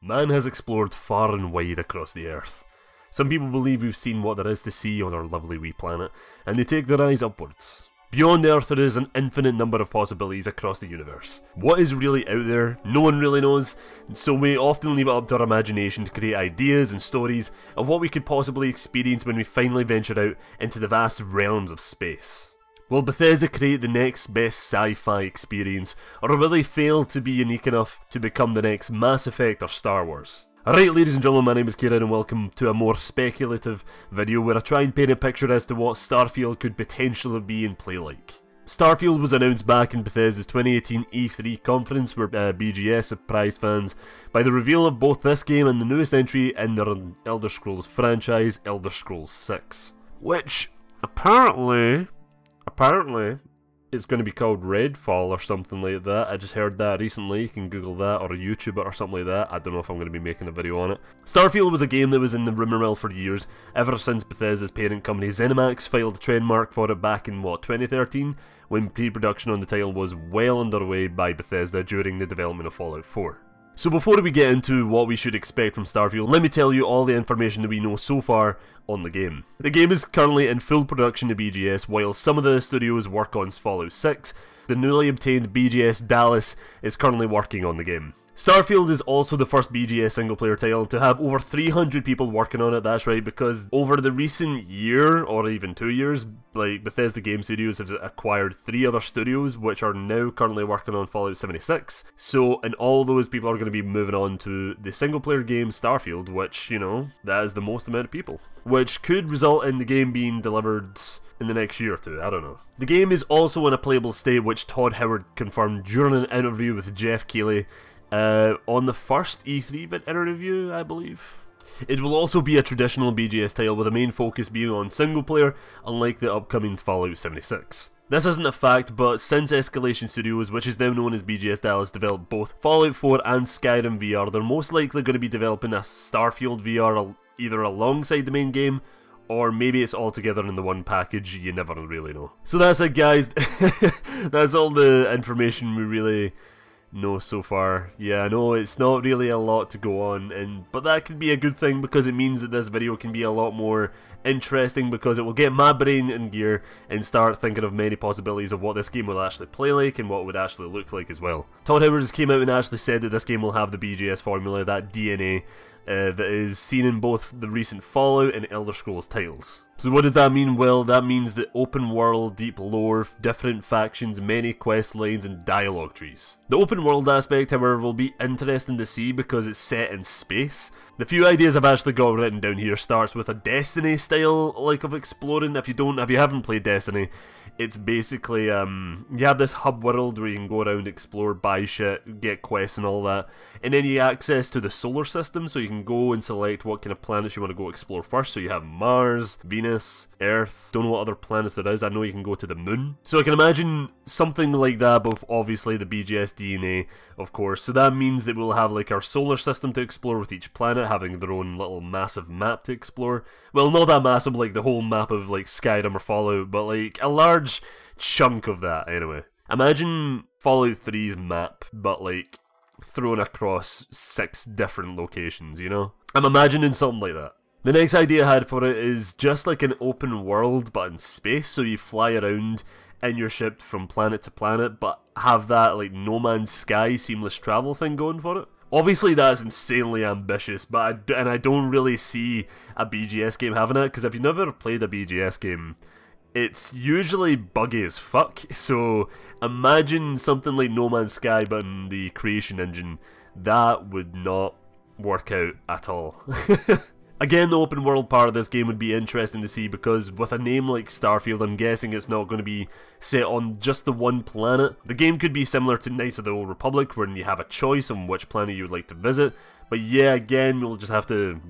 Man has explored far and wide across the earth. Some people believe we've seen what there is to see on our lovely wee planet, and they take their eyes upwards. Beyond Earth there is an infinite number of possibilities across the universe. What is really out there, no one really knows, so we often leave it up to our imagination to create ideas and stories of what we could possibly experience when we finally venture out into the vast realms of space. Will Bethesda create the next best sci-fi experience, or will they fail to be unique enough to become the next Mass Effect or Star Wars? Alright, ladies and gentlemen, my name is Kieran and welcome to a more speculative video where I try and paint a picture as to what Starfield could potentially be and play like. Starfield was announced back in Bethesda's 2018 E3 conference where BGS surprised fans by the reveal of both this game and the newest entry in their Elder Scrolls franchise, Elder Scrolls 6. Which, apparently, it's going to be called Redfall or something like that. I just heard that recently. You can Google that or YouTube it or something like that. I don't know if I'm going to be making a video on it. Starfield was a game that was in the rumour mill for years, ever since Bethesda's parent company ZeniMax filed a trademark for it back in, 2013, when pre-production on the title was well underway by Bethesda during the development of Fallout 4. So before we get into what we should expect from Starfield, let me tell you all the information that we know so far on the game. The game is currently in full production at BGS, while some of the studios work on Fallout 6. The newly obtained BGS Dallas is currently working on the game. Starfield is also the first BGS single-player title to have over 300 people working on it, that's right, because over the recent year, or even 2 years, like Bethesda Game Studios has acquired 3 other studios, which are now currently working on Fallout 76. So, and all those people are going to be moving on to the single-player game Starfield, which, you know, that is the most amount of people. Which could result in the game being delivered in the next year or two, I don't know. The game is also in a playable state, which Todd Howard confirmed during an interview with Jeff Keighley, on the first E3 interview, I believe. It will also be a traditional BGS title with a main focus being on single player, unlike the upcoming Fallout 76. This isn't a fact, but since Escalation Studios, which is now known as BGS Dallas, developed both Fallout 4 and Skyrim VR, they're most likely going to be developing a Starfield VR either alongside the main game, or maybe it's all together in the one package, you never really know. So that's it, guys. That's all the information we really know so far. Yeah, I know it's not really a lot to go on, but that could be a good thing because it means that this video can be a lot more interesting, because it will get my brain in gear and start thinking of many possibilities of what this game will actually play like and what it would actually look like as well. Todd Howard came out and actually said that this game will have the BGS formula, that DNA, that is seen in both the recent Fallout and Elder Scrolls titles. So what does that mean? Well, that means that open world, deep lore, different factions, many quest lines and dialogue trees. The open world aspect, however, will be interesting to see because it's set in space. The few ideas I've actually got written down here starts with a Destiny style like of exploring. If you haven't played Destiny, it's basically, you have this hub world where you can go around, explore, buy shit, get quests and all that. And then you have access to the solar system, so you can go and select what kind of planets you want to go explore first. So you have Mars, Venus, Earth, don't know what other planets there is, I know you can go to the moon. So I can imagine something like that, but obviously the BGS DNA, of course. So that means that we'll have like our solar system to explore with each planet having their own little massive map to explore. Well, not that massive like the whole map of like Skyrim or Fallout, but like a large chunk of that anyway. Imagine Fallout 3's map, but like thrown across 6 different locations, you know? I'm imagining something like that. The next idea I had for it is just like an open world but in space, so you fly around in your ship from planet to planet, but have that like No Man's Sky seamless travel thing going for it. Obviously that's insanely ambitious, but I don't really see a BGS game having it, because if you've never played a BGS game, it's usually buggy as fuck. So imagine something like No Man's Sky but in the creation engine. That would not work out at all. Again, the open world part of this game would be interesting to see, because with a name like Starfield, I'm guessing it's not going to be set on just the one planet. The game could be similar to Knights of the Old Republic, where you have a choice on which planet you would like to visit. But yeah, again, we'll just have to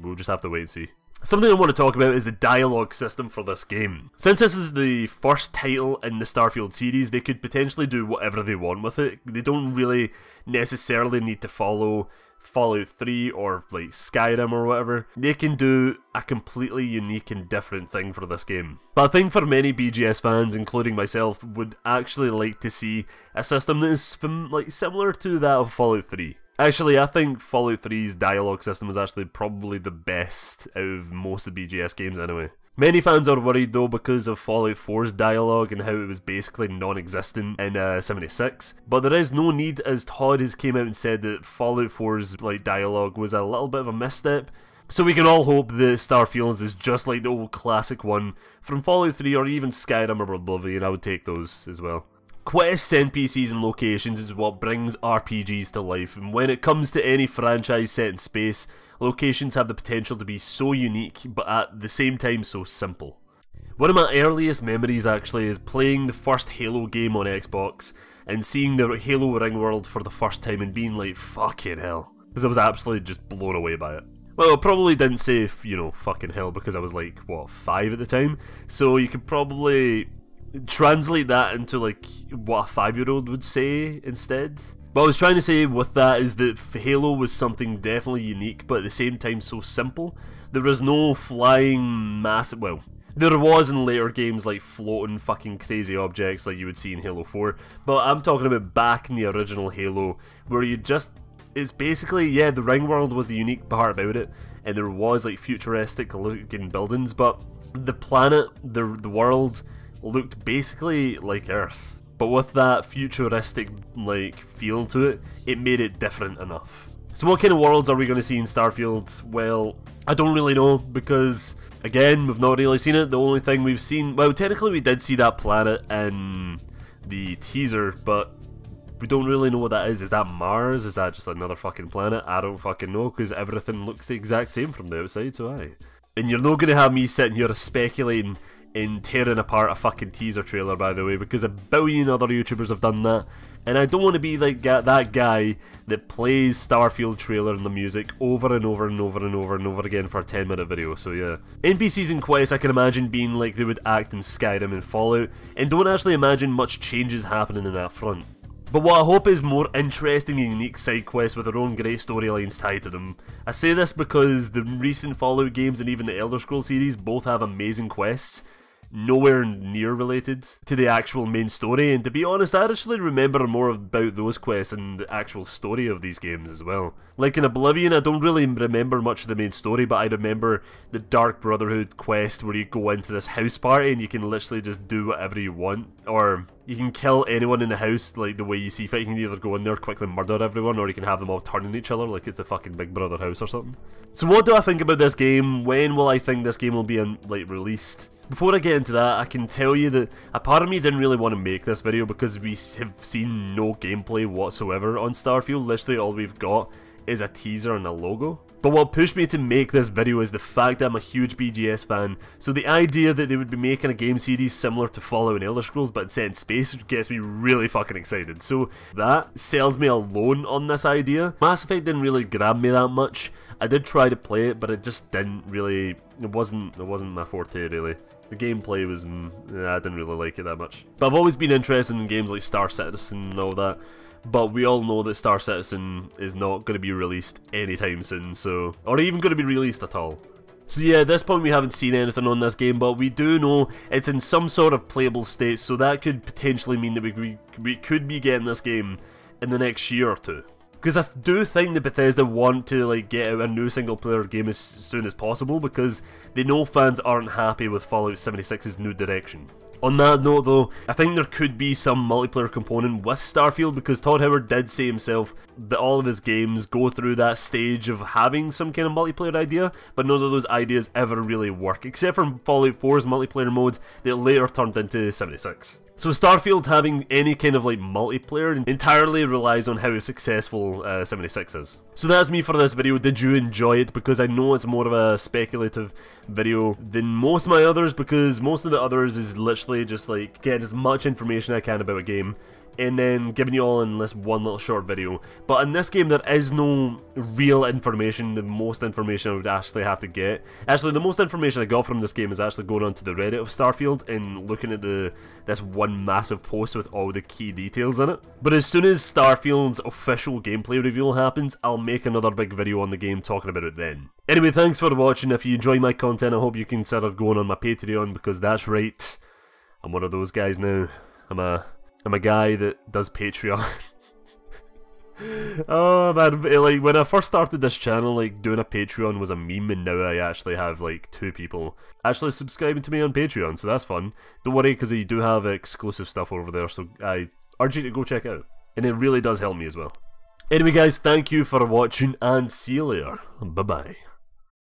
wait and see. Something I want to talk about is the dialogue system for this game. Since this is the first title in the Starfield series, they could potentially do whatever they want with it. They don't really necessarily need to follow Fallout 3 or like Skyrim or whatever. They can do a completely unique and different thing for this game. But I think for many BGS fans, including myself, would actually like to see a system that is similar to that of Fallout 3. Actually, I think Fallout 3's dialogue system is actually probably the best out of most of the BGS games anyway. Many fans are worried though because of Fallout 4's dialogue and how it was basically non-existent in 76, but there is no need, as Todd has came out and said that Fallout 4's dialogue was a little bit of a misstep. So we can all hope that Starfield is just like the old classic one from Fallout 3 or even Skyrim or Oblivion. I would take those as well. Quests, NPCs and locations is what brings RPGs to life, and when it comes to any franchise set in space, locations have the potential to be so unique, but at the same time so simple. One of my earliest memories actually is playing the first Halo game on Xbox, and seeing the Halo Ring world for the first time and being like, fucking hell, because I was absolutely just blown away by it. Well, I probably didn't say, you know, fucking hell, because I was like, what, 5 at the time, so you could probably translate that into like what a 5-year-old would say instead. What I was trying to say with that is that Halo was something definitely unique, but at the same time so simple. There was no flying massive, well, there was in later games like floating fucking crazy objects like you would see in Halo 4, but I'm talking about back in the original Halo, where you just, it's basically, yeah, the ring world was the unique part about it, and there was like futuristic looking buildings, but the planet, the world looked basically like Earth, but with that futuristic like feel to it, it made it different enough. So what kind of worlds are we going to see in Starfield? Well, I don't really know, because again, we've not really seen it. The only thing we've seen, well, technically we did see that planet in the teaser, but we don't really know what that is. Is that Mars? Is that just another fucking planet? I don't fucking know, because everything looks the exact same from the outside, so aye. And you're not going to have me sitting here speculating in tearing apart a fucking teaser trailer, by the way, because a billion other YouTubers have done that, and I don't want to be like that guy that plays Starfield trailer and the music over and over and over and over and over again for a 10-minute video, so yeah. NPCs and quests I can imagine being like they would act in Skyrim and Fallout, and don't actually imagine much changes happening in that front. But what I hope is more interesting and unique side quests with their own great storylines tied to them. I say this because the recent Fallout games and even the Elder Scrolls series both have amazing quests, nowhere near related to the actual main story, and to be honest, I actually remember more about those quests and the actual story of these games as well. Like in Oblivion, I don't really remember much of the main story, but I remember the Dark Brotherhood quest where you go into this house party and you can literally just do whatever you want, or you can kill anyone in the house like the way you see fit. You can either go in there, quickly murder everyone, or you can have them all turn on each other like it's the fucking Big Brother house or something. So what do I think about this game? When will I think this game will be released? Before I get into that, I can tell you that a part of me didn't really want to make this video because we have seen no gameplay whatsoever on Starfield. Literally all we've got is a teaser and a logo. But what pushed me to make this video is the fact that I'm a huge BGS fan, so the idea that they would be making a game series similar to Fallout and Elder Scrolls but set in space gets me really fucking excited. So that sells me alone on this idea. Mass Effect didn't really grab me that much. I did try to play it, but it just didn't really, it wasn't my forte really. The gameplay was, I didn't really like it that much. But I've always been interested in games like Star Citizen and all that. But we all know that Star Citizen is not going to be released anytime soon, so, or even going to be released at all. So yeah, at this point we haven't seen anything on this game, but we do know it's in some sort of playable state, so that could potentially mean that we could be getting this game in the next year or two. Because I do think that Bethesda want to like get out a new single player game as soon as possible, because they know fans aren't happy with Fallout 76's new direction. On that note though, I think there could be some multiplayer component with Starfield, because Todd Howard did say himself that all of his games go through that stage of having some kind of multiplayer idea, but none of those ideas ever really work, except for Fallout 4's multiplayer mode that later turned into 76. So Starfield having any kind of like multiplayer entirely relies on how successful 76 is. So that's me for this video. Did you enjoy it? Because I know it's more of a speculative video than most of my others, because most of the others is literally just like get as much information I can about a game and then giving you all in this one little short video. But in this game there is no real information. The most information I would actually have to get, actually the most information I got from this game is actually going onto the Reddit of Starfield and looking at this one massive post with all the key details in it. But as soon as Starfield's official gameplay reveal happens, I'll make another big video on the game talking about it then. Anyway, thanks for watching. If you enjoy my content, I hope you consider going on my Patreon, because that's right, I'm one of those guys now. I'm a guy that does Patreon. Oh man, like when I first started this channel, like doing a Patreon was a meme, and now I actually have like 2 people actually subscribing to me on Patreon, so that's fun. Don't worry, because I do have exclusive stuff over there, so I urge you to go check it out. And it really does help me as well. Anyway guys, thank you for watching, and see you later. Bye bye.